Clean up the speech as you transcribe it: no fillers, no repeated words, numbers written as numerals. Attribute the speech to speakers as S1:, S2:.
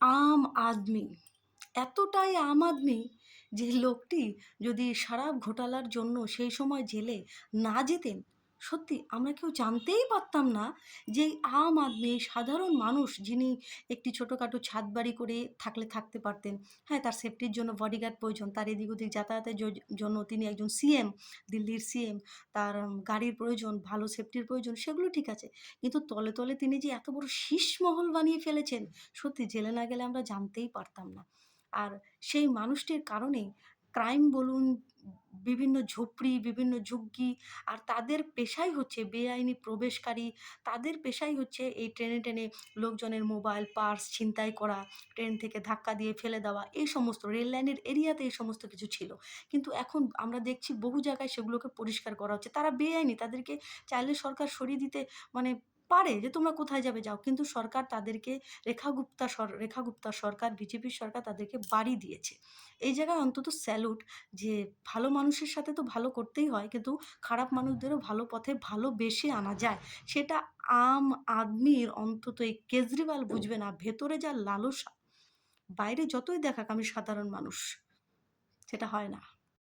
S1: আম আদমি, এতটাই আম আদমি যে লোকটি যদি শরাব ঘোটালার জন্য সেই সময় জেলে না যেতেন, সত্যি আমরা কেউ জানতেই পারতাম না যে এই আম আদমি সাধারণ মানুষ যিনি একটি ছোটোখাটো ছাদ বাড়ি করে থাকলে থাকতে পারতেন। হ্যাঁ, তার সেফটির জন্য বডিগার্ড প্রয়োজন, তার এদিক ওদিক যাতায়াতের জন্য তিনি একজন সিএম, দিল্লির সিএম, তার গাড়ির প্রয়োজন, ভালো সেফটির প্রয়োজন, সেগুলো ঠিক আছে। কিন্তু তলে, তলে তিনি যে এত বড় শীষমহল বানিয়ে ফেলেছেন, সত্যি জেলে না গেলে আমরা জানতেই পারতাম না। আর সেই মানুষটির কারণেই ক্রাইম বলুন, বিভিন্ন ঝুপড়ি, বিভিন্ন ঝুগ্গি, আর তাদের পেশাই হচ্ছে বেআইনি প্রবেশকারী, তাদের পেশাই হচ্ছে এই টেনে, টেনে লোকজনের মোবাইল, পার্স ছিনতাই করা, ট্রেন থেকে ধাক্কা দিয়ে ফেলে দেওয়া, এই সমস্ত রেল লাইনের এরিয়াতে এই সমস্ত কিছু ছিল। কিন্তু এখন আমরা দেখছি বহু জায়গায় সেগুলোকে পরিষ্কার করা হচ্ছে। তারা বেআইনি, তাদেরকে চাইলে সরকার সরিয়ে দিতে মানে পারে যে তোমরা কোথায় যাবে যাও। কিন্তু সরকার তাদেরকে রেখা গুপ্তা সরকার, বিজেপির সরকার তাদেরকে বাড়ি দিয়েছে। এই জায়গায় অন্তত স্যালুট যে ভালো মানুষের সাথে তো ভালো করতেই হয়, কিন্তু খারাপ মানুষদেরও ভালো পথে ভালোবেসে আনা যায়। সেটা আম আদমির অন্তত এই কেজরিওয়াল বুঝবে না। ভেতরে যা লালসা, বাইরে যতই দেখাক আমি সাধারণ মানুষ, সেটা হয় না।